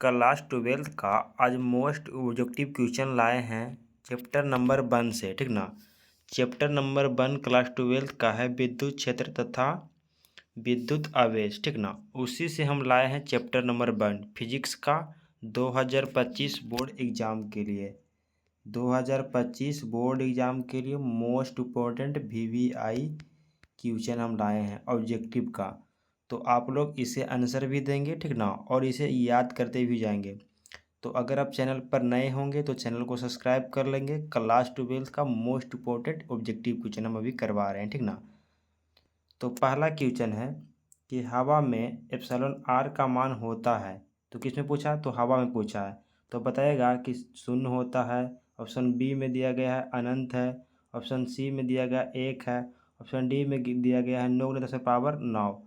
Class 12th का आज most objective question लाए हैं चैप्टर नंबर 1 से, ठीक ना। चैप्टर नंबर 1 क्लास 12th का है विद्युत क्षेत्र तथा विद्युत आवेश, ठीक ना। उसी से हम लाए हैं चैप्टर नंबर 1 फिजिक्स का 2025 बोर्ड एग्ज़ाम के लिए। 2025 बोर्ड एग्ज़ाम के लिए मोस्ट इम्पोर्टेंट VVI क्वेश्चन हम लाए हैं ऑब्जेक्टिव का। तो आप लोग इसे आंसर भी देंगे, ठीक ना, और इसे याद करते भी जाएंगे। तो अगर आप चैनल पर नए होंगे तो चैनल को सब्सक्राइब कर लेंगे। क्लास 12 का मोस्ट इम्पोर्टेंट ऑब्जेक्टिव क्वेश्चन हम अभी करवा रहे हैं, ठीक ना। तो पहला क्वेश्चन है कि हवा में एप्सिलॉन आर का मान होता है। तो किस में पूछा है? तो हवा में पूछा है। तो बताएगा कि शून्य होता है। ऑप्शन बी में दिया गया है अनंत है। ऑप्शन सी में दिया गया 1 है। ऑप्शन डी में दिया गया है 9 × 10⁻9।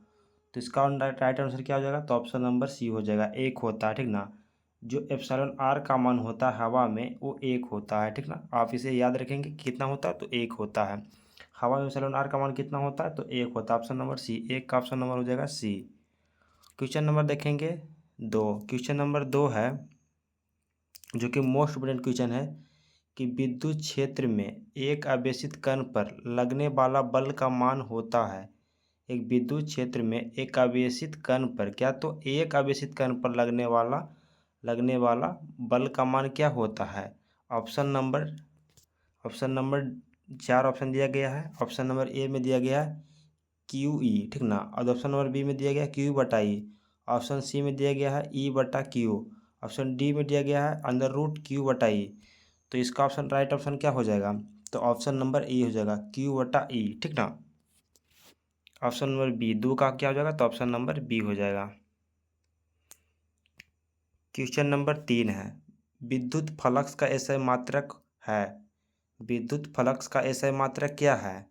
तो इसका राइट आंसर क्या हो जाएगा? तो ऑप्शन नंबर सी हो जाएगा, 1 होता है, ठीक ना। जो एप्सिलॉन आर का मान होता है हवा में वो 1 होता है, ठीक ना। आप इसे याद रखेंगे कितना होता है, तो 1 होता है। हवा में एप्सिलॉन आर का मान कितना होता है? तो 1 होता है। ऑप्शन नंबर सी, 1 का ऑप्शन नंबर हो जाएगा सी। क्वेश्चन नंबर देखेंगे 2। क्वेश्चन नंबर 2 है जो कि मोस्ट इम्पोर्टेंट क्वेश्चन है कि विद्युत क्षेत्र में एक आवेशित कण पर लगने वाला बल का मान होता है। एक विद्युत क्षेत्र में एक आवेशित कण पर क्या, तो एक आवेशित कण पर लगने वाला बल का मान क्या होता है? ऑप्शन नंबर 4 ऑप्शन दिया गया है। ऑप्शन नंबर ए में दिया गया है QE, ठीक ना। और ऑप्शन नंबर बी में दिया गया है Q/E। ऑप्शन सी में दिया गया है E/Q। ऑप्शन डी में दिया गया है √Q/E। तो इसका ऑप्शन राइट ऑप्शन क्या हो जाएगा? तो ऑप्शन नंबर ए हो जाएगा, Q/E, ठीक ना। ऑप्शन नंबर बी 2 का क्या हो जाएगा? तो ऑप्शन नंबर बी हो जाएगा। क्वेश्चन नंबर 3 है विद्युत फ्लक्स का SI मात्रक है। विद्युत फ्लक्स का SI मात्रक क्या है?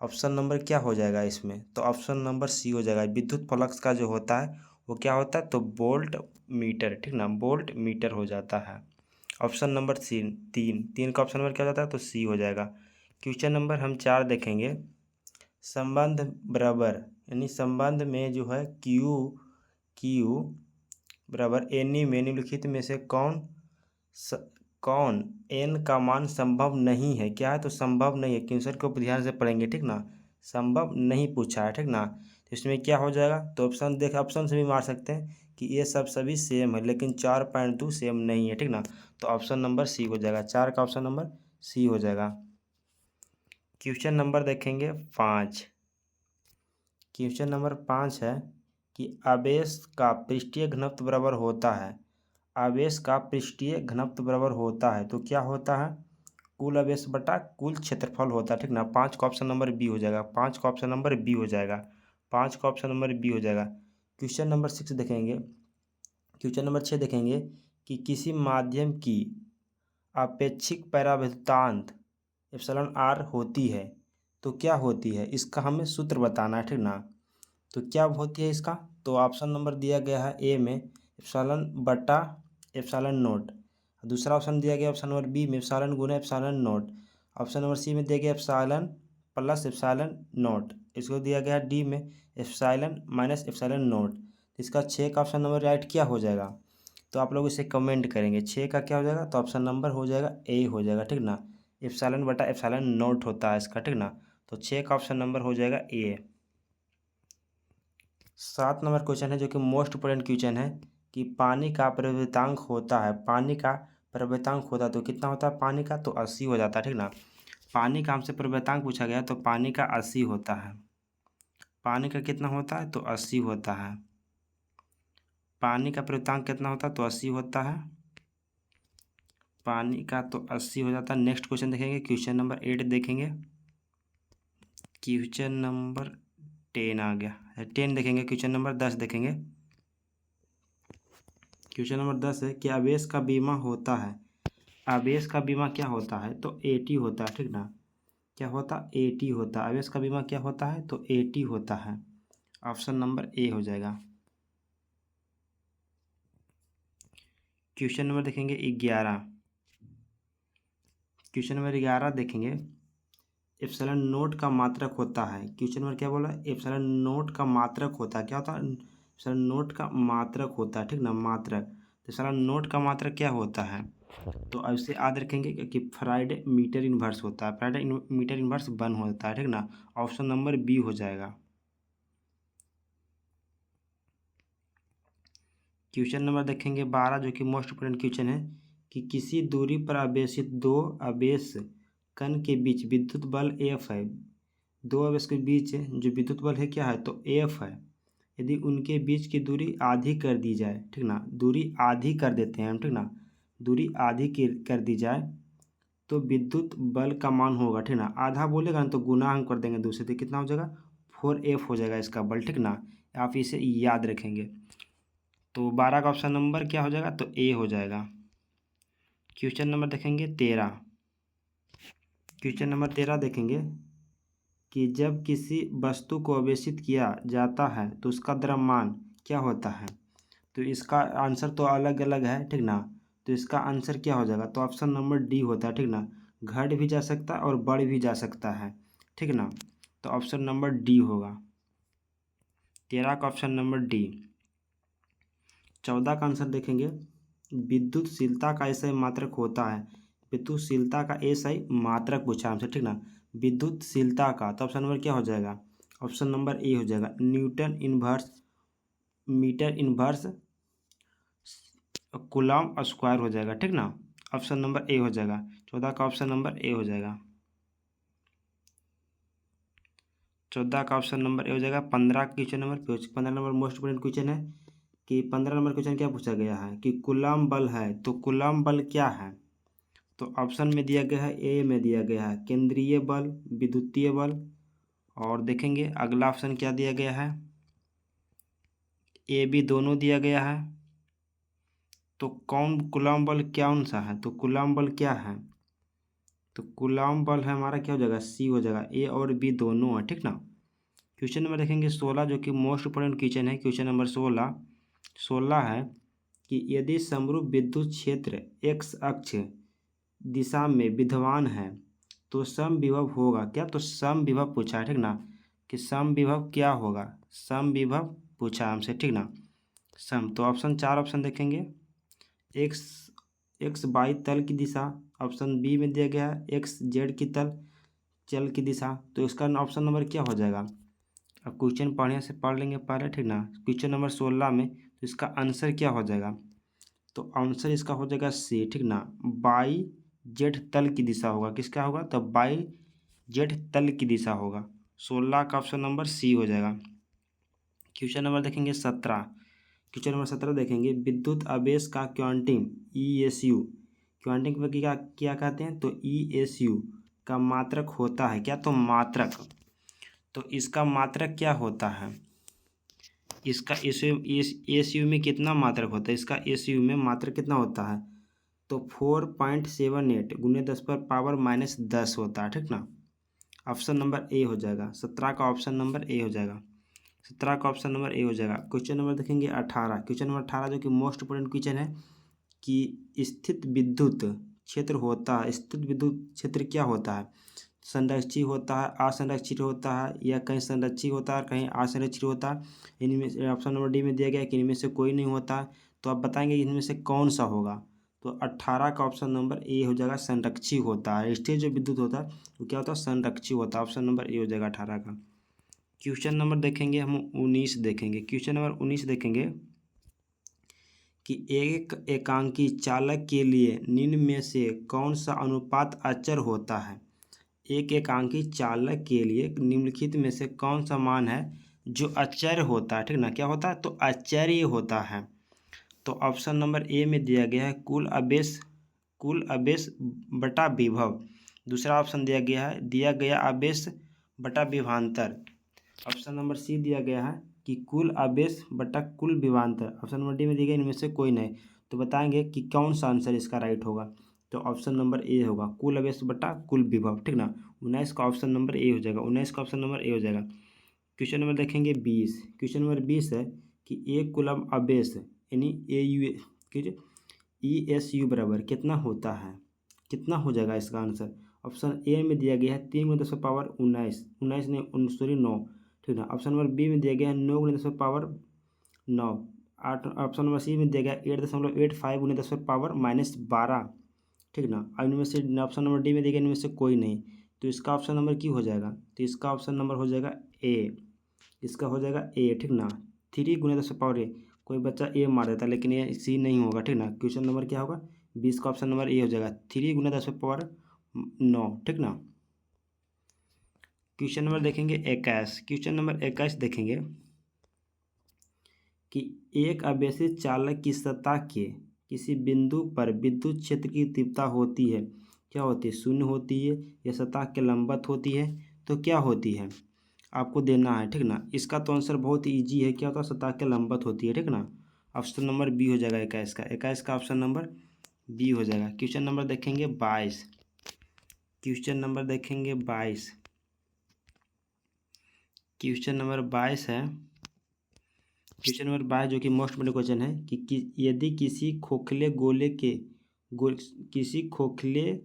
ऑप्शन नंबर क्या हो जाएगा इसमें? तो ऑप्शन नंबर सी हो जाएगा। विद्युत फ्लक्स का जो होता है वो क्या होता है? तो वोल्ट मीटर, ठीक ना, वोल्ट मीटर हो जाता है। ऑप्शन नंबर सी 3 का ऑप्शन नंबर क्या हो जाता है? तो सी हो जाएगा। क्वेश्चन नंबर हम 4 देखेंगे। संबंध बराबर यानी संबंध में जो है क्यू बराबर एनी में निम्नलिखित में से कौन एन का मान संभव नहीं है? क्या है? तो संभव नहीं है। क्वेश्चन को ध्यान से पढ़ेंगे, ठीक ना। संभव नहीं पूछा है, ठीक ना। तो इसमें क्या हो जाएगा? तो ऑप्शन से भी मार सकते हैं कि ये सब सभी सेम है, लेकिन 4.2 सेम नहीं है, ठीक ना। तो ऑप्शन नंबर सी हो जाएगा। 4 का ऑप्शन नंबर सी हो जाएगा। क्वेश्चन नंबर देखेंगे 5। क्वेश्चन नंबर 5 है कि आवेश का पृष्ठीय घनत्व बराबर होता है। आवेश का पृष्ठीय घनत्व बराबर होता है तो क्या होता है? कुल आवेश बटा कुल क्षेत्रफल होता है, ठीक ना। 5 का ऑप्शन नंबर बी हो जाएगा। 5 का ऑप्शन नंबर बी हो जाएगा। 5 का ऑप्शन नंबर बी हो जाएगा। क्वेश्चन नंबर 6 देखेंगे। क्वेश्चन नंबर 6 देखेंगे कि किसी माध्यम की आपेक्षिक परावर्तनांक एप्सिलॉन आर होती है तो क्या होती है? इसका हमें सूत्र बताना है, ठीक ना। तो क्या होती है इसका? तो ऑप्शन नंबर दिया गया है ए में एप्सिलॉन बटा एप्सिलॉन नोट। दूसरा ऑप्शन दिया गया ऑप्शन नंबर बी में एप्सिलॉन गुना epsilon naught. Option number C में दिया गया एप्सिलॉन प्लस एप्सिलॉन नोट। इसको दिया गया डी में एप्सिलॉन माइनस एप्सिलॉन नोट। इसका 6 का ऑप्शन नंबर राइट क्या हो जाएगा? तो आप लोग इसे कमेंट करेंगे 6 का क्या हो जाएगा? तो ऑप्शन नंबर हो जाएगा ए हो जाएगा, ठीक ना। एप्सिलॉन बटा एप्सिलॉन नोट होता है इसका, ठीक ना। तो 6 का ऑप्शन नंबर हो जाएगा ए। 7 नंबर क्वेश्चन है जो कि मोस्ट इंपोर्टेंट क्वेश्चन है कि पानी का प्रवृत्तांक होता है। पानी का प्रवृत्तांक होता है तो कितना होता है पानी का? तो 80 हो जाता है, ठीक ना। पानी का हमसे प्रवृत्तांक पूछा गया तो पानी का 80 होता है। पानी का कितना होता है? तो 80 होता है। पानी का प्रवृत्तांक कितना होता है? तो 80 होता है। पानी का तो 80 हो जाता है। नेक्स्ट क्वेश्चन देखेंगे, क्वेश्चन नंबर 8 देखेंगे। क्वेश्चन नंबर 10 आ गया। 10 देखेंगे। क्वेश्चन नंबर 10 देखेंगे। क्वेश्चन नंबर 10 है कि आवेश का बीमा होता है। आवेश का बीमा क्या होता है? तो AT होता है, ठीक ना। क्या होता? AT होता है। आवेश का बीमा क्या होता है? तो AT होता है। ऑप्शन नंबर ए हो जाएगा। क्वेश्चन नंबर देखेंगे 11। क्वेश्चन नंबर 11 देखेंगे। एप्सिलॉन नोट का मात्रक होता है। क्वेश्चन नंबर क्या बोला? एप्सिलॉन नोट का मात्रक होता है। क्या होता है? एप्सिलॉन नोट का मात्रक होता है, ठीक ना, मात्रक। तो सारा नोट का मात्रक क्या होता है? तो अब इसे याद रखेंगे कि फ्राइडे मीटर इनवर्स होता है, फ्राइडे मीटर इनवर्स 1 होता है, ठीक ना। ऑप्शन नंबर बी हो जाएगा। क्वेश्चन नंबर देखेंगे 12, जो कि मोस्ट इंपोर्टेंट क्वेश्चन है कि किसी दूरी पर आवेशित दो आवेश कण के बीच विद्युत बल एफ है। दो आवेश के बीच जो विद्युत बल है क्या है? तो एफ है। यदि उनके बीच की दूरी आधी कर दी जाए, ठीक ना, दूरी आधी कर देते हैं हम, ठीक ना, दूरी आधी कर दी जाए तो विद्युत बल का मान होगा, ठीक ना। आधा बोलेगा ना तो गुना हम कर देंगे दूसरे, तो कितना हो जाएगा? 4F हो जाएगा इसका बल, ठीक ना। आप इसे याद रखेंगे। तो 12 का ऑप्शन नंबर क्या हो जाएगा? तो ए हो जाएगा। क्वेश्चन नंबर देखेंगे 13। क्वेश्चन नंबर 13 देखेंगे कि जब किसी वस्तु को आवेशित किया जाता है तो उसका द्रव्यमान क्या होता है? तो इसका आंसर तो अलग अलग है, ठीक ना। तो इसका आंसर क्या हो जाएगा? तो ऑप्शन नंबर डी होता है, ठीक ना। घट भी जा सकता है और बढ़ भी जा सकता है, ठीक ना। तो ऑप्शन नंबर डी होगा। 13 का ऑप्शन नंबर डी। 14 का आंसर देखेंगे, विद्युतशीलता का एसआई मात्रक होता है। विद्युतशीलता का एसआई मात्रक पूछा हमसे, ठीक ना। विद्युतशीलता का, तो ऑप्शन नंबर क्या हो जाएगा? ऑप्शन नंबर ए हो जाएगा, newton inverse metre inverse coulomb square हो जाएगा, ठीक ना। ऑप्शन नंबर ए हो जाएगा। 14 का ऑप्शन नंबर ए हो जाएगा। 14 का ऑप्शन नंबर ए हो जाएगा। 15 का question number 15 number most important question है कि 15 नंबर क्वेश्चन क्या पूछा गया है कि कूलम बल है, तो कूलम बल क्या है? तो ऑप्शन में दिया गया है, ए में दिया गया है केंद्रीय बल, विद्युतीय बल, और देखेंगे अगला ऑप्शन क्या दिया गया है, ए बी दोनों दिया गया है। तो कौन कूलम बल कौन सा है? तो कूलम बल क्या है? तो कूलम बल है हमारा क्या हो जाएगा? सी हो जाएगा। ए और बी दोनों है, ठीक ना। क्वेश्चन नंबर देखेंगे 16, जो कि मोस्ट इंपोर्टेंट क्वेश्चन है। क्वेश्चन नंबर 16 है कि यदि समरूप विद्युत क्षेत्र एक्स अक्ष दिशा में विद्यमान है तो सम विभव होगा क्या? तो सम विभव पूछा है, ठीक ना, कि सम विभव क्या होगा? सम विभव पूछा है हमसे, ठीक ना। सम, तो ऑप्शन 4 ऑप्शन देखेंगे, एक्स एक्स वाई तल की दिशा, ऑप्शन बी में दिया गया है एक्स जेड की चल की दिशा। तो इसका ऑप्शन नंबर क्या हो जाएगा? अब क्वेश्चन पढ़ने से पढ़ लेंगे पहले, ठीक ना। क्वेश्चन नंबर 16 में तो इसका आंसर क्या हो जाएगा? तो आंसर इसका हो जाएगा सी, ठीक ना। बाई जेड तल की दिशा होगा, किसका होगा? तो बाई जेड तल की दिशा होगा। 16 का ऑप्शन नंबर सी हो जाएगा। क्वेश्चन नंबर देखेंगे 17। क्वेश्चन नंबर 17 देखेंगे, विद्युत आवेश का क्वांटिम ESU, क्वांटिम को क्या क्या कहते हैं? तो ESU का मात्रक होता है क्या? तो मात्रक, तो इसका मात्रक क्या होता है? इसका एसयू में कितना मात्रक होता है? इसका एसयू में मात्रक कितना होता है? तो 4.78 गुने 10⁻⁻10 होता है, ठीक ना। ऑप्शन नंबर ए हो जाएगा। 17 का ऑप्शन नंबर ए हो जाएगा। 17 का ऑप्शन नंबर ए हो जाएगा। क्वेश्चन नंबर देखेंगे 18। क्वेश्चन नंबर 18 जो कि मोस्ट इंपोर्टेंट क्वेश्चन है कि स्थित विद्युत क्षेत्र होता है, स्थित विद्युत क्षेत्र क्या होता है? संरक्षित होता है, असंरक्षित होता है, या कहीं संरक्षित होता है कहीं असंरक्षित होता है। इनमें से ऑप्शन नंबर डी में दिया गया है कि इनमें से कोई नहीं होता। तो आप बताएंगे इनमें से कौन सा होगा? तो 18 का ऑप्शन नंबर ए हो जाएगा, संरक्षित होता है। स्थिर जो विद्युत होता है वो क्या होता है? संरक्षित होता है। ऑप्शन नंबर ए हो जाएगा 18 का। क्वेश्चन नंबर देखेंगे हम 19 देखेंगे। क्वेश्चन नंबर 19 देखेंगे कि एक एकांकी चालक के लिए निम्न में से कौन सा अनुपात अचर होता है? एक एकांकी चालक के लिए निम्नलिखित में से कौन सा मान है जो अचर होता है, ठीक ना। क्या होता है? तो अचर्य होता है। तो ऑप्शन नंबर ए में दिया गया है कुल आवेश बटा विभव। दूसरा ऑप्शन दिया गया आवेश बटा विभवांतर। ऑप्शन नंबर सी दिया गया है कि कुल आवेश बटा कुल विभवांतर। ऑप्शन नंबर डी में दिया गया इनमें से कोई नहीं। तो बताएंगे कि कौन सा आंसर इसका राइट होगा? तो ऑप्शन नंबर ए होगा, कुल आवेश बटा कुल विभव, ठीक ना। 19 का ऑप्शन नंबर ए हो जाएगा। 19 का ऑप्शन नंबर ए हो जाएगा। क्वेश्चन नंबर देखेंगे 20। क्वेश्चन नंबर 20 है कि एक कूलम आवेश यानी ESU बराबर कितना होता है? कितना हो जाएगा इसका आंसर? ऑप्शन ए में दिया गया है 3 × 10⁻19, 19 नहीं सॉरी 9, ठीक ना। ऑप्शन नंबर बी में दिया गया है 9 × 10⁻9, 8 ऑप्शन नंबर सी में दिया गया 8.85 गुने 10⁻⁻12, ठीक ना। अब इनमें से ऑप्शन नंबर डी में दिया गया इनमें से कोई नहीं, तो इसका ऑप्शन नंबर क्यों हो जाएगा, तो इसका ऑप्शन नंबर हो जाएगा ए, इसका हो जाएगा ए, ठीक ना। 3 × 10⁻⁸, कोई बच्चा ए मार देता है लेकिन ये सी नहीं होगा, ठीक ना। क्वेश्चन नंबर क्या होगा, 20 का ऑप्शन नंबर ए हो जाएगा, 3 × 10⁻9, ठीक ना। क्वेश्चन नंबर देखेंगे 21, क्वेश्चन नंबर 21 देखेंगे कि एक आवेशित चालक की सतह के किसी बिंदु पर विद्युत क्षेत्र की तीव्रता होती है, क्या होती है, शून्य होती है या सतह के लंबवत होती है, तो क्या होती है आपको देना है, ठीक ना। इसका तो आंसर बहुत ईजी है, क्या होता है, सतह के लंबवत होती है, ठीक ना। ऑप्शन नंबर बी हो जाएगा 21 का ऑप्शन नंबर बी हो जाएगा। क्वेश्चन नंबर देखेंगे 22, क्वेश्चन नंबर देखेंगे 22, क्वेश्चन नंबर 22 है, क्वेश्चन नंबर 22 जो कि मोस्ट इम्पोर्टेंट क्वेश्चन है कि यदि किसी खोखले गोले के किसी खोखले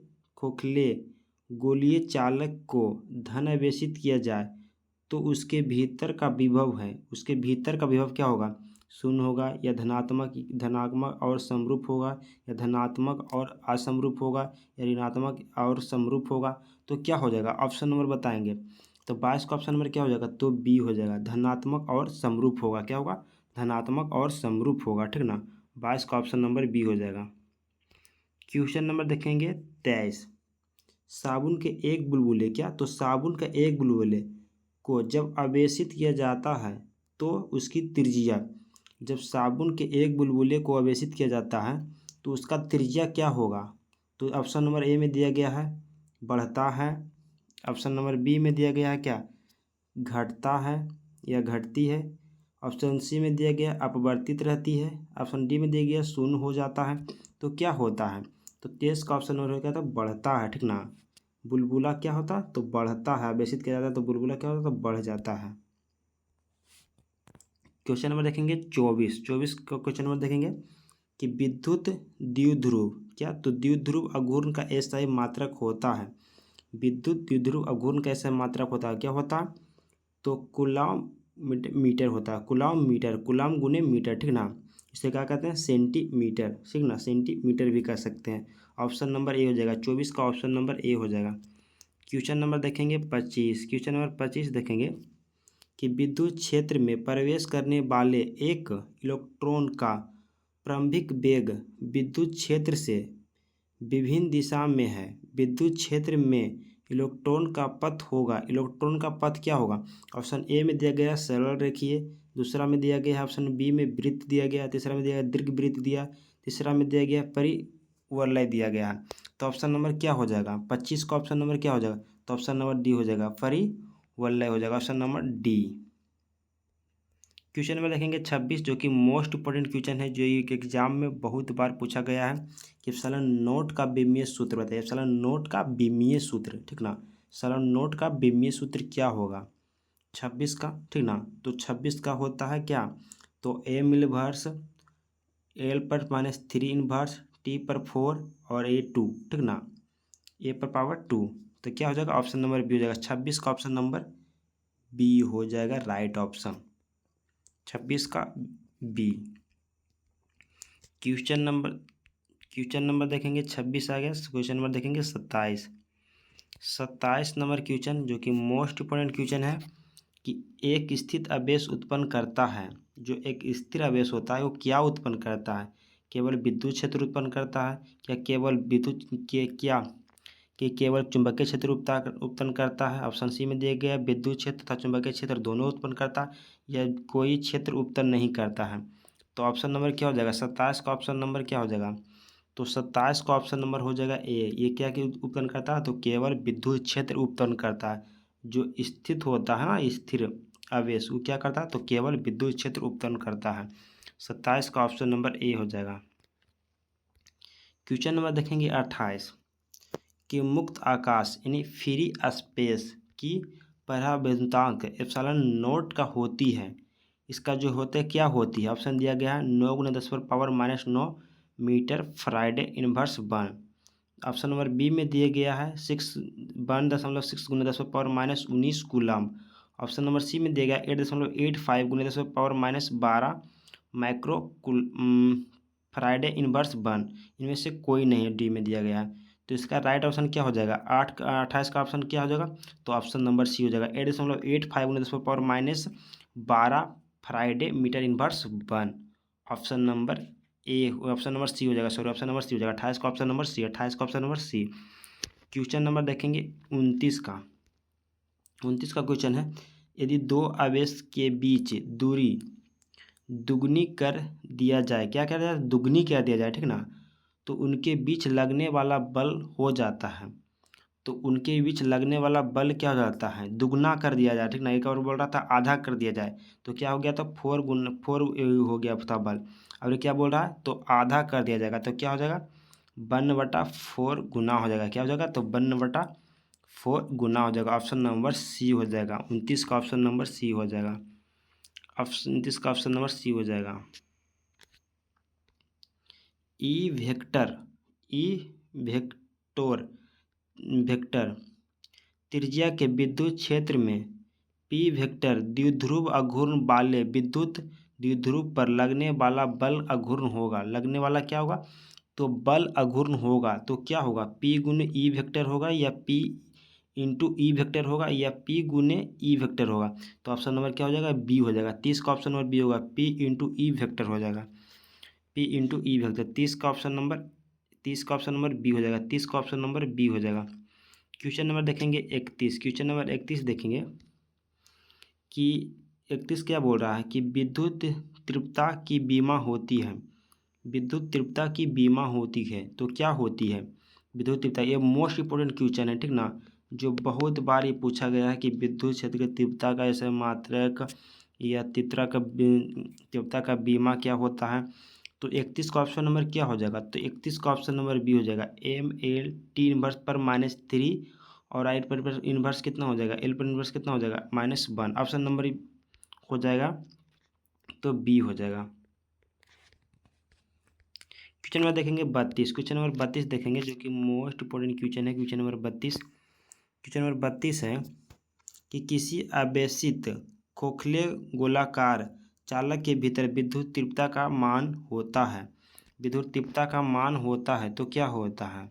गोलीय चालक को धन आवेशित किया जाए तो उसके भीतर का विभव है, उसके भीतर का विभव क्या होगा, शून्य होगा या धनात्मक और समरूप होगा या धनात्मक और असमरूप होगा या ऋणात्मक और समरूप होगा, तो क्या हो जाएगा ऑप्शन नंबर बताएंगे। तो 22 का ऑप्शन नंबर क्या हो जाएगा, तो बी हो जाएगा, धनात्मक और समरूप होगा, क्या होगा, धनात्मक और समरूप होगा, ठीक ना। 22 का ऑप्शन नंबर बी हो जाएगा। क्वेश्चन नंबर देखेंगे 23, साबुन के एक बुलबुले, क्या, तो साबुन का एक बुलबुले को जब आवेशित किया जाता है तो उसकी त्रिज्या, जब साबुन के एक बुलबुले को आवेशित किया जाता है तो उसका त्रिज्या क्या होगा, तो ऑप्शन नंबर ए में दिया गया है बढ़ता है, ऑप्शन नंबर बी में दिया गया है क्या, घटता है या घटती है, ऑप्शन सी में दिया गया अपवर्तित रहती है, ऑप्शन डी में दिया गया शून्य हो जाता है, तो क्या होता है, तो 23 का ऑप्शन नंबर होगा तो बढ़ता है, ठीक ना। बुलबुला क्या होता है, तो बढ़ता है, आवेशित किया जाता है तो बुलबुला क्या होता है, तो बढ़ जाता है। क्वेश्चन नंबर देखेंगे 24 का क्वेश्चन नंबर देखेंगे कि विद्युत द्विध्रुव, क्या, तो द्विध्रुव अघूर्ण का अस्थायी मात्रक होता है, विद्युत द्विध्रुव अघूर्ण का अस्थायी मात्रक होता है, क्या होता है, तो कूलॉम मीटर होता है, कूलॉम मीटर, कूलॉम गुने मीटर, ठीक ना। इसे क्या कहते हैं, सेंटीमीटर, ठीक ना, सेंटीमीटर भी कह सकते हैं। ऑप्शन नंबर ए हो जाएगा, 24 का ऑप्शन नंबर ए हो जाएगा। क्वेश्चन नंबर देखेंगे 25, क्वेश्चन नंबर 25 देखेंगे कि विद्युत क्षेत्र में प्रवेश करने वाले एक इलेक्ट्रॉन का प्रारंभिक वेग विद्युत क्षेत्र से विभिन्न दिशा में है, विद्युत क्षेत्र में इलेक्ट्रॉन का पथ होगा, इलेक्ट्रॉन का पथ क्या होगा, ऑप्शन ए में दिया गया सरल रेखीय, दूसरा में दिया गया है ऑप्शन बी में वृत्त दिया गया, तीसरा में दिया गया दीर्घ वृत्त दिया, तीसरा में दिया गया परिवलय दिया गया है, तो ऑप्शन नंबर क्या हो जाएगा, 25 का ऑप्शन नंबर क्या हो जाएगा, तो ऑप्शन नंबर डी हो जाएगा, परिवलय हो जाएगा, option number D. Question number देखेंगे 26 जो कि मोस्ट इंपॉर्टेंट क्वेश्चन है, जो एक एग्जाम में बहुत बार पूछा गया है कि एप्सिलॉन नोट का विमीय सूत्र बताइए, एप्सिलॉन नोट का विमीय सूत्र, ठीक ना, एप्सिलॉन नोट का विमीय सूत्र क्या होगा 26 का, ठीक ना। तो 26 का होता है क्या, तो ए इनवर्स एल पर -3 इनवर्स टी पर 4 और ए 2, ठीक ना, ए पर पावर 2, तो क्या हो जाएगा ऑप्शन नंबर बी हो जाएगा, 26 का ऑप्शन नंबर बी हो जाएगा राइट ऑप्शन, 26 का बी। क्वेश्चन नंबर देखेंगे 26 आ गया, क्वेश्चन नंबर देखेंगे 27 नंबर क्वेश्चन जो कि मोस्ट इंपॉर्टेंट क्वेश्चन है कि एक स्थित आवेश उत्पन्न करता है, जो एक स्थिर आवेश होता है वो क्या उत्पन्न करता है, केवल विद्युत क्षेत्र उत्पन्न करता है, क्या केवल विद्युत के क्या कि केवल चुंबकीय क्षेत्र उत्पन्न करता है, ऑप्शन सी में दिया गया विद्युत क्षेत्र तथा चुंबकीय क्षेत्र दोनों उत्पन्न करता है, या कोई क्षेत्र उत्पन्न नहीं करता है, तो ऑप्शन नंबर क्या हो जाएगा, 27 का ऑप्शन नंबर क्या हो जाएगा, तो 27 का ऑप्शन नंबर हो जाएगा ए, ये क्या उत्पन्न करता है, तो केवल विद्युत क्षेत्र उत्पन्न करता है, जो स्थित होता है ना स्थिर आवेश वो क्या करता है, तो केवल विद्युत क्षेत्र उत्पन्न करता है, 27 का ऑप्शन नंबर ए हो जाएगा। क्वेश्चन नंबर देखेंगे 28 कि मुक्त आकाश यानी फ्री स्पेस की परावर्तनांक एप्सिलॉन नोट का होती है, इसका जो होता है क्या होती है, ऑप्शन दिया गया है 9 × 10⁻⁻9 metre farad inverse 1, option number B में दिया गया है 1.6 × 10⁻−19 कूलम, ऑप्शन नंबर सी में दिया गया 8.85 × 10⁻12 माइक्रो फ्राइडे इनवर्स वन, इनमें से कोई नहीं है, डी में दिया गया है। तो इसका राइट ऑप्शन क्या हो जाएगा? 28 का ऑप्शन क्या हो जाएगा? तो ऑप्शन नंबर सी हो जाएगा। 8.85 × 10⁻12 farad metre inverse one. Option number option number C हो जाएगा, सॉरी ऑप्शन नंबर सी हो जाएगा। 28 का ऑप्शन नंबर सी, 28 का option number C. Question number देखेंगे 29 का। 29 का क्वेश्चन है, यदि दो आवेश के बीच दूरी दुगनी कर दिया जाए, क्या कर दिया जाए? दुगनी कर दिया जाए, ठीक ना, तो उनके बीच लगने वाला बल हो जाता है। तो उनके बीच लगने वाला बल क्या हो जाता है? दुगना कर दिया जाए, ठीक ना। एक और बोल रहा था आधा कर दिया जाए, तो क्या हो गया? तो 4 हो गया था बल। और ये क्या बोल रहा है? तो आधा कर दिया जाएगा, तो क्या हो जाएगा? 1/4 गुना हो जाएगा। क्या हो जाएगा? तो 1/4 गुना हो जाएगा। ऑप्शन नंबर सी हो जाएगा। 29 का ऑप्शन नंबर सी हो जाएगा। ऑप्शन 29 का ऑप्शन नंबर सी हो जाएगा। ई वेक्टर त्रिज्या के विद्युत क्षेत्र में पी वेक्टर द्विध्रुव अघूर्ण वाले विद्युत द्विध्रुव पर लगने वाला बल अघूर्ण होगा। लगने वाला क्या होगा? तो बल अघूर्ण होगा। तो क्या होगा? पी गुने ई वेक्टर होगा, या पी इंटू ई वेक्टर होगा, या पी गुने ई वेक्टर होगा। तो ऑप्शन नंबर क्या हो जाएगा? बी हो जाएगा। 30 का ऑप्शन नंबर बी होगा, पी इंटू ई वेक्टर हो जाएगा। P into E vector. 30 का ऑप्शन नंबर बी हो जाएगा। 30 का ऑप्शन नंबर बी हो जाएगा। क्वेश्चन नंबर देखेंगे 31। क्वेश्चन नंबर 31 देखेंगे कि 31 क्या बोल रहा है कि विद्युत तीव्रता की बीमा होती है। विद्युत तीव्रता की बीमा होती है, तो क्या होती है विद्युत तीव्रता? ये मोस्ट इंपोर्टेंट क्वेश्चन है, ठीक ना, जो बहुत बार ये पूछा गया है कि विद्युत क्षेत्र की तीव्रता का ऐसे मात्रक या तीव्रता का बीमा क्या होता है। तो 31 का ऑप्शन नंबर क्या हो जाएगा? तो 31 का ऑप्शन नंबर बी हो जाएगा। ML T इनवर्स पर -3 और आई पर इनवर्स कितना हो जाएगा? एल पर इनवर्स कितना हो जाएगा? -1। ऑप्शन नंबर हो जाएगा, तो बी हो जाएगा। क्वेश्चन नंबर देखेंगे 32। क्वेश्चन नंबर 32 देखेंगे, जो कि मोस्ट इंपोर्टेंट क्वेश्चन है। Question number 32। क्वेश्चन नंबर 32 है कि किसी आवेशित खोखले गोलाकार चालक के भीतर विद्युत तीव्रता का मान होता है। विद्युत तीव्रता का मान होता है, तो क्या होता है?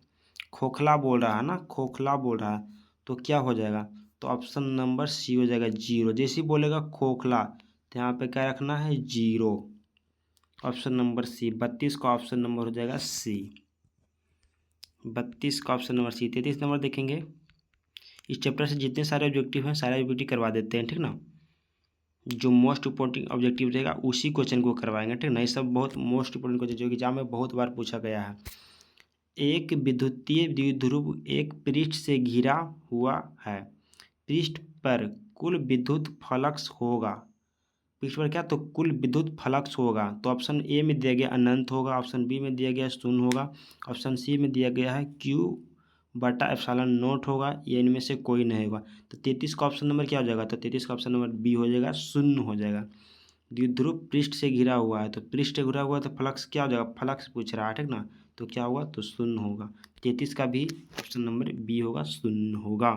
खोखला बोल रहा है ना, खोखला बोल रहा है, तो क्या हो जाएगा? तो ऑप्शन नंबर सी हो जाएगा, 0। जैसे ही बोलेगा खोखला, तो यहाँ पे क्या रखना है? 0। ऑप्शन नंबर सी। 32 का ऑप्शन नंबर हो जाएगा सी। 32 का ऑप्शन नंबर सी। 33 नंबर देखेंगे। इस चैप्टर से जितने सारे ऑब्जेक्टिव हैं, सारे ऑब्जेक्टिव करवा देते हैं, ठीक ना। जो मोस्ट इंपॉर्टेंट ऑब्जेक्टिव रहेगा उसी क्वेश्चन को करवाएंगे, ठीक ना। ये सब बहुत मोस्ट इंपॉर्टेंट क्वेश्चन जो कि एग्जाम में बहुत बार पूछा गया है। एक विद्युतीय द्विध्रुव एक पृष्ठ से घिरा हुआ है। पृष्ठ पर कुल विद्युत फ्लक्स होगा। पृष्ठ पर क्या? तो कुल विद्युत फ्लक्स होगा। तो ऑप्शन ए में दिया गया अनंत होगा, ऑप्शन बी में दिया गया शून्य होगा, ऑप्शन सी में दिया गया है Q/ε0 होगा, ये इनमें से कोई नहीं होगा। तो 33 का ऑप्शन नंबर क्या हो जाएगा? तो 33 का ऑप्शन नंबर बी हो जाएगा, शून्य हो जाएगा। द्विध्रुव पृष्ठ से घिरा हुआ है, तो पृष्ठ से घिरा हुआ है, तो फ्लक्स क्या हो जाएगा? फ्लक्स पूछ रहा है, ठीक ना, तो क्या होगा? तो शून्य होगा। 33 का भी ऑप्शन नंबर बी होगा, शून्य होगा।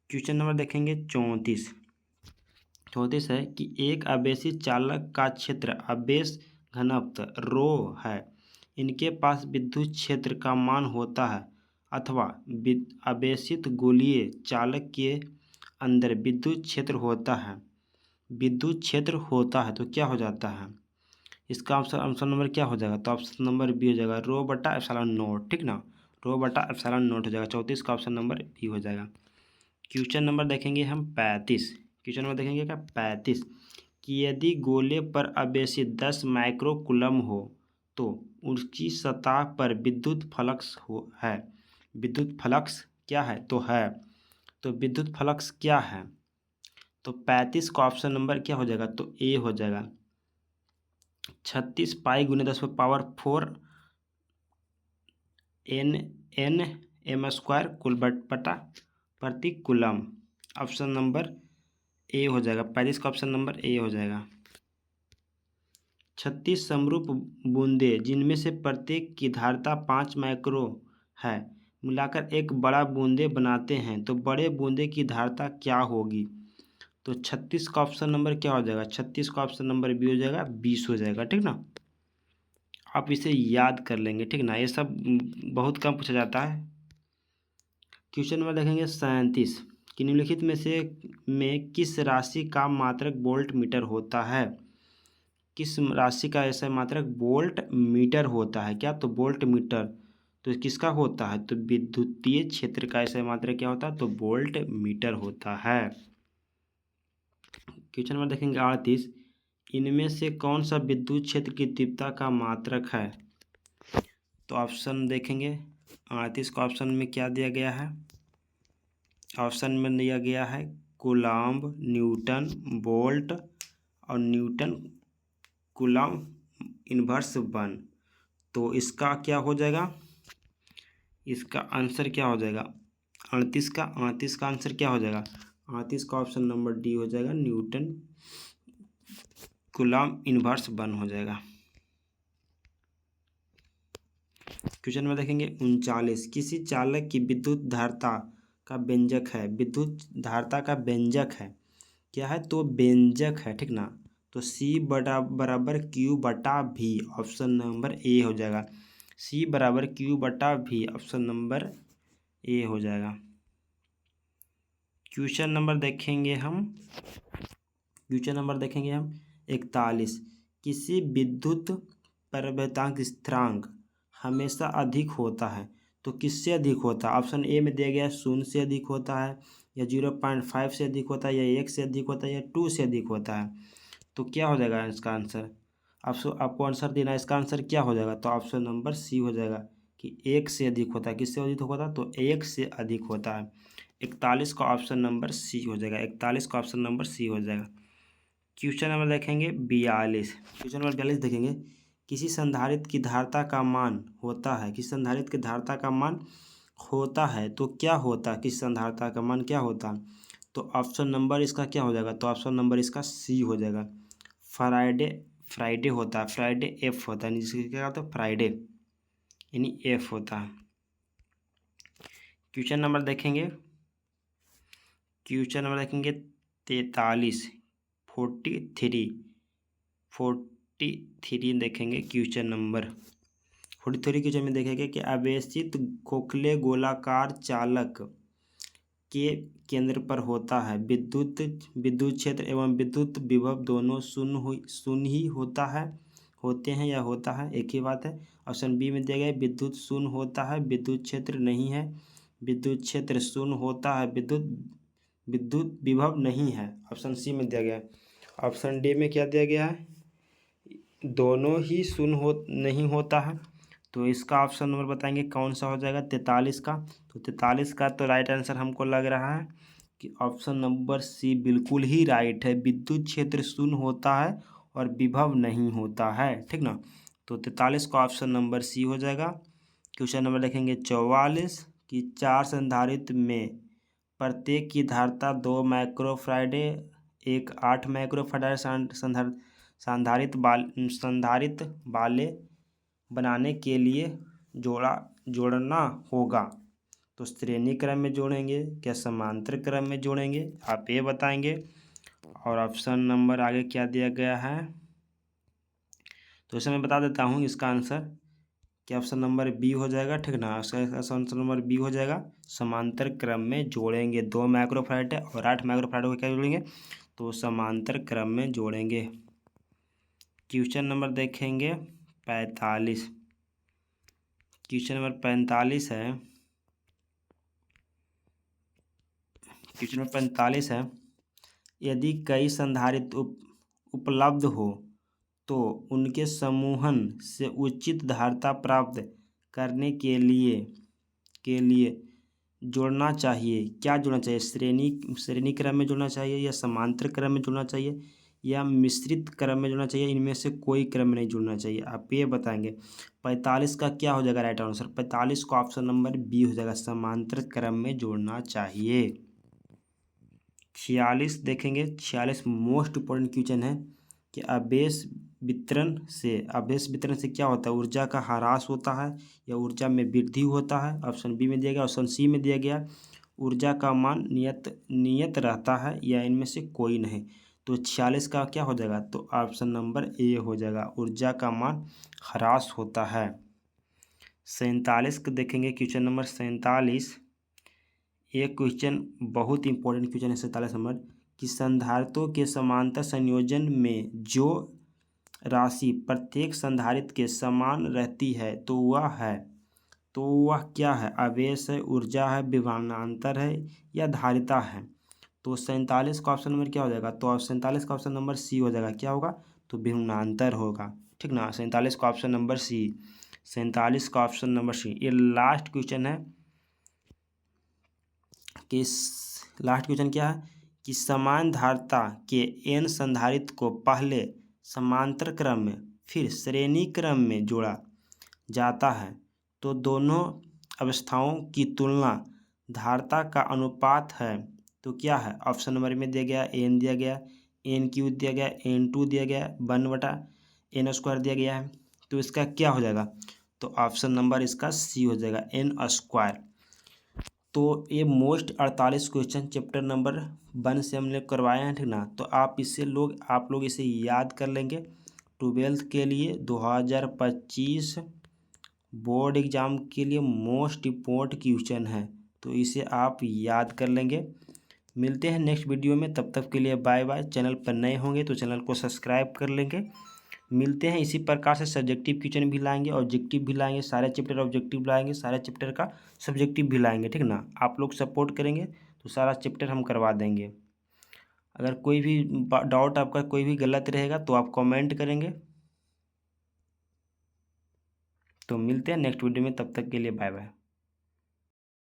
क्वेश्चन नंबर देखेंगे 34। 34 है कि एक आवेशित चालक का क्षेत्र आवेश घनत्व रो है। इनके पास विद्युत क्षेत्र का मान होता है, अथवा आवेशित गोलीय चालक के अंदर विद्युत क्षेत्र होता है। विद्युत क्षेत्र होता है, तो क्या हो जाता है? इसका ऑप्शन नंबर क्या हो जाएगा? तो ऑप्शन नंबर बी हो जाएगा, ρ/ε0, ठीक ना, ρ/ε0 हो जाएगा। 34 का ऑप्शन नंबर बी हो जाएगा। क्वेश्चन नंबर देखेंगे हम 35। क्वेश्चन नंबर देखेंगे क्या? 35 कि यदि गोले पर आवेशित 10 माइक्रोकूलम हो, तो उसकी सतह पर विद्युत फ्लक्स है। विद्युत फ्लक्स क्या है? तो है। तो विद्युत फ्लक्स क्या है? तो 35 का ऑप्शन नंबर क्या हो जाएगा? तो ए हो जाएगा। 36 पाई × 10⁻4 Nm² कुल बटा प्रति कूलम। ऑप्शन नंबर ए हो जाएगा। 35 का ऑप्शन नंबर ए हो जाएगा। 36 समरूप बूंदे, जिनमें से प्रत्येक की धारिता 5 माइक्रो है, मिलाकर एक बड़ा बूंदे बनाते हैं, तो बड़े बूंदे की धारिता क्या होगी? तो 36 का ऑप्शन नंबर क्या हो जाएगा, 36 का ऑप्शन नंबर बी हो जाएगा, 20 हो जाएगा, ठीक ना। आप इसे याद कर लेंगे, ठीक ना, ये सब बहुत कम पूछा जाता है। क्वेश्चन नंबर देखेंगे 37, कि निम्नलिखित में किस राशि का मात्रक वोल्ट मीटर होता है। किस राशि का ऐसा मात्रक वोल्ट मीटर होता है, क्या, तो वोल्ट मीटर तो किसका होता है, तो विद्युतीय क्षेत्र का ऐसा मात्रक क्या होता है, तो वोल्ट मीटर होता है। क्वेश्चन नंबर देखेंगे 38, इनमें से कौन सा विद्युत क्षेत्र की तीव्रता का मात्रक है। तो ऑप्शन देखेंगे 38 का ऑप्शन में क्या दिया गया है, ऑप्शन में दिया गया है कूलम्ब, न्यूटन, वोल्ट और न्यूटन कूलम्ब इन्वर्स 1। तो इसका क्या हो जाएगा, इसका आंसर क्या हो जाएगा, 38 का आंसर क्या हो जाएगा, 38 का ऑप्शन नंबर डी हो जाएगा, न्यूटन कूलम्ब इन्वर्स 1 हो जाएगा। क्वेश्चन में देखेंगे 39, किसी चालक की विद्युत धारता का व्यंजक है, विद्युत धारता का व्यंजक है, क्या है, तो व्यंजक है, ठीक ना। तो सी बराबर क्यू बटा भी, ऑप्शन नंबर ए हो जाएगा, सी बराबर क्यू बटा भी, ऑप्शन नंबर ए हो जाएगा। क्वेश्चन नंबर देखेंगे हम 41, किसी विद्युत परिवर्तनांक स्थिरांक हमेशा अधिक होता है, तो किससे अधिक होता है, ऑप्शन ए में दिया गया है 0 से अधिक होता है, या 0.5 से अधिक होता है, या 1 से अधिक होता है, या 2 से अधिक होता है। तो क्या हो जाएगा इसका आंसर, आपको आंसर देना है, इसका आंसर क्या हो जाएगा, तो ऑप्शन नंबर सी हो जाएगा कि 1 से अधिक होता है। किससे अधिक होता है, तो 1 से अधिक होता है। 41 का ऑप्शन नंबर सी हो जाएगा, 41 का ऑप्शन नंबर सी हो जाएगा। क्वेश्चन नंबर देखेंगे 42, क्वेश्चन नंबर 42 देखेंगे, किसी संधारित्र की धारता का मान होता है, किसी संधारित्र की धारता का मान होता है, तो क्या होता है, किसी संधारित्र का मान क्या होता है, तो ऑप्शन नंबर इसका क्या हो जाएगा, तो ऑप्शन नंबर इसका सी हो जाएगा, फ्राइडे होता है, फ्राइडे एफ होता है, जिसके क्या होता है, फ्राइडे यानी एफ होता है। क्वेश्चन नंबर देखेंगे 43, 43 देखेंगे क्वेश्चन नंबर 43 क्वेश्चन में देखेंगे कि आवेशित खोखले गोलाकार चालक के केंद्र पर होता है, विद्युत क्षेत्र एवं विद्युत विभव दोनों शून्य ही होते हैं या होता है, एक ही बात है। ऑप्शन बी में दिया गया है विद्युत शून्य होता है, विद्युत क्षेत्र नहीं है, विद्युत क्षेत्र शून्य होता है, विद्युत विभव नहीं है, ऑप्शन सी में दिया गया है। ऑप्शन डी में क्या दिया गया है, दोनों ही शून्य नहीं होता है। तो इसका ऑप्शन नंबर बताएंगे कौन सा हो जाएगा, 43 का। तो 43 का तो राइट आंसर हमको लग रहा है कि ऑप्शन नंबर सी बिल्कुल ही राइट है, विद्युत क्षेत्र शून्य होता है और विभव नहीं होता है, ठीक ना। तो 43 का ऑप्शन नंबर सी हो जाएगा। क्वेश्चन नंबर देखेंगे 44, कि 4 संधारित्र में प्रत्येक की धारता 2 माइक्रोफैराडे, एक 8 माइक्रोफैराडे संधारित्र वाले बनाने के लिए जोड़ना होगा, तो श्रेणी क्रम में जोड़ेंगे क्या समांतर क्रम में जोड़ेंगे, आप ये बताएंगे। और ऑप्शन नंबर आगे क्या दिया गया है, तो इसे मैं बता देता हूँ इसका आंसर कि ऑप्शन नंबर बी हो जाएगा, ठीक ना। इसका ऑप्शन नंबर बी हो जाएगा, समांतर क्रम में जोड़ेंगे, 2 माइक्रोफैराडे और 8 माइक्रोफैराडे को क्या जोड़ेंगे, तो समांतर क्रम में जोड़ेंगे। क्वेश्चन नंबर देखेंगे 45, क्वेश्चन नंबर 45 है, क्वेश्चन नंबर 45 है, यदि कई संधारित्र उपलब्ध हो तो उनके समूहन से उचित धारता प्राप्त करने के लिए जोड़ना चाहिए, क्या जोड़ना चाहिए, श्रेणी क्रम में जोड़ना चाहिए, या समांतर क्रम में जोड़ना चाहिए, या मिश्रित क्रम में जोड़ना चाहिए, इनमें से कोई क्रम में नहीं जोड़ना चाहिए, आप ये बताएंगे। 45 का क्या हो जाएगा राइट आंसर, 45 का ऑप्शन नंबर बी हो जाएगा, समांतर क्रम में जोड़ना चाहिए। 46 देखेंगे, 46 मोस्ट इम्पोर्टेंट क्वेश्चन है कि आवेश वितरण से क्या होता है, ऊर्जा का ह्रास होता है या ऊर्जा में वृद्धि होता है। ऑप्शन बी में दिया गया, ऑप्शन सी में दिया गया ऊर्जा का मान नियत रहता है या इनमें से कोई नहीं। तो 46 का क्या हो जाएगा, तो ऑप्शन नंबर ए हो जाएगा, ऊर्जा का मान ह्रास होता है। 47 को देखेंगे, क्वेश्चन नंबर 47। एक क्वेश्चन बहुत इंपॉर्टेंट क्वेश्चन है 47 नंबर, कि संधारित्रों के समांतर संयोजन में जो राशि प्रत्येक संधारित्र के समान रहती है तो वह क्या है, आवेश है, ऊर्जा है, विभवांतर है या धारिता है। तो 47 का ऑप्शन नंबर क्या हो जाएगा, तो 47 का ऑप्शन नंबर सी हो जाएगा, क्या होगा, तो विभवांतर होगा, ठीक ना। 47 का ऑप्शन नंबर सी, 47 का ऑप्शन नंबर सी। ये लास्ट क्वेश्चन है कि लास्ट क्वेश्चन क्या है, कि समान धारिता के n संधारित्र को पहले समांतर क्रम में फिर श्रेणी क्रम में जोड़ा जाता है तो दोनों अवस्थाओं की तुलना धारिता का अनुपात है, तो क्या है, ऑप्शन नंबर में दिया गया n दिया गया, n³ दिया गया, n2 दिया गया, 1/n² दिया गया है। तो इसका क्या हो जाएगा, तो ऑप्शन नंबर इसका सी हो जाएगा, n²। तो ये मोस्ट 48 क्वेश्चन चैप्टर नंबर 1 से हम लोग करवाए हैं, ठीक ना। तो आप लोग इसे याद कर लेंगे 12th के लिए 2025 बोर्ड एग्ज़ाम के लिए मोस्ट इम्पोर्टेंट क्वेश्चन है, तो इसे आप याद कर लेंगे। मिलते हैं नेक्स्ट वीडियो में, तब तक के लिए बाय बाय। चैनल पर नए होंगे तो चैनल को सब्सक्राइब कर लेंगे। मिलते हैं, इसी प्रकार से सब्जेक्टिव क्वेश्चन भी लाएंगे, ऑब्जेक्टिव भी लाएंगे, सारे चैप्टर ऑब्जेक्टिव लाएंगे, सारे चैप्टर का सब्जेक्टिव भी लाएंगे, ठीक ना। आप लोग सपोर्ट करेंगे तो सारा चैप्टर हम करवा देंगे। अगर कोई भी डाउट आपका कोई भी गलत रहेगा तो आप कमेंट करेंगे। तो मिलते हैं नेक्स्ट वीडियो में, तब तक के लिए बाय बाय।